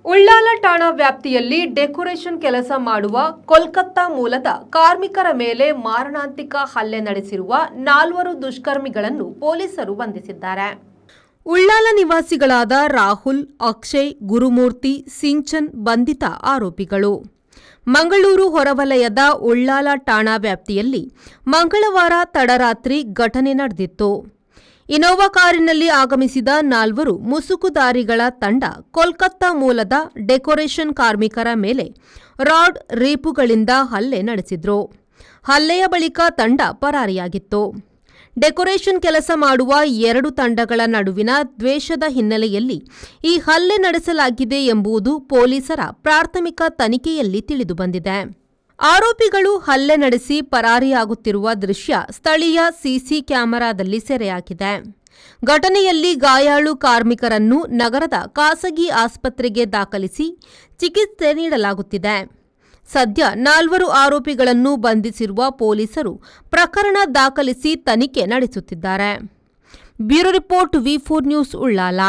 ಉಳ್ಳಾಲ ಠಾಣಾ ವ್ಯಾಪ್ತಿಯಲ್ಲಿ ಡೆಕೋರೇಷನ್ ಕೆಲಸ ಮಾಡುವ ಕೋಲ್ಕತ್ತಾ ಮೂಲದ ಕಾರ್ಮಿಕರ ಮೇಲೆ ಮಾರಣಾಂತಿಕ ಹಲ್ಲೆ ನಡೆಸಿರುವ 4 ದುಷ್ಕರ್ಮಿಗಳನ್ನು ಪೊಲೀಸರು ಬಂಧಿಸಿದ್ದಾರೆ. ಉಳ್ಳಾಲ ನಿವಾಸಿಗಳಾದ ರಾಹುಲ್, ಅಕ್ಷಯ್, ಗುರುಮೂರ್ತಿ, ಸಿಂಚನ್ ಬಂಧಿತ ಆರೋಪಿಗಳು. ಮಂಗಳೂರು ಹೊರವಲಯದ ಉಳ್ಳಾಲ ಠಾಣಾ ವ್ಯಾಪ್ತಿಯಲ್ಲಿ ಮಂಗಳವಾರ ತಡರಾತ್ರಿ ಘಟನೆ ನಡೆದಿತ್ತು. ಇನೋವಾ ಕಾರಿನಲ್ಲಿ ಆಗಮಿಸಿದ 4 ಮುಸುಕುದಾರಿಗಳ ತಂಡ ಕೋಲ್ಕತ್ತಾ ಮೂಲದ ಡೆಕೋರೇಷನ್ ಕಾರ್ಮಿಕರ ಮೇಲೆ ರಾಡ್, ರೇಪುಗಳಿಂದ ಹಲ್ಲೆ ನಡೆಸಿದ್ರು. ಹಲ್ಲೆಯ ಬಳಿಕ ತಂಡ ಪರಾರಿಯಾಗಿತ್ತು. ಡೆಕೋರೇಷನ್ ಕೆಲಸ ಮಾಡುವ 2 ತಂಡಗಳ ನಡುವಿನ ದ್ವೇಷದ ಹಿನ್ನೆಲೆಯಲ್ಲಿ ಈ ಹಲ್ಲೆ ನಡೆಸಲಾಗಿದೆ ಎಂಬುದು ಪೊಲೀಸರ ಪ್ರಾಥಮಿಕ ತನಿಖೆಯಲ್ಲಿ ತಿಳಿದುಬಂದಿದೆ. ಆರೋಪಿಗಳು ಹಲ್ಲೆ ನಡೆಸಿ ಪರಾರಿಯಾಗುತ್ತಿರುವ ದೃಶ್ಯ ಸ್ಥಳೀಯ ಸಿಸಿ ಕ್ಯಾಮೆರಾದಲ್ಲಿ ಸೆರೆಯಾಗಿದೆ. ಘಟನೆಯಲ್ಲಿ ಗಾಯಾಳು ಕಾರ್ಮಿಕರನ್ನು ನಗರದ ಖಾಸಗಿ ಆಸ್ಪತ್ರೆಗೆ ದಾಖಲಿಸಿ ಚಿಕಿತ್ಸೆ ನೀಡಲಾಗುತ್ತಿದೆ. ಸದ್ಯ 4 ಆರೋಪಿಗಳನ್ನು ಬಂಧಿಸಿರುವ ಪೊಲೀಸರು ಪ್ರಕರಣ ದಾಖಲಿಸಿ ತನಿಖೆ ನಡೆಸುತ್ತಿದ್ದಾರೆ. ಬ್ಯೂರೋ ರಿಪೋರ್ಟ್, ವಿ4 ನ್ಯೂಸ್, ಉಳ್ಳಾಲ.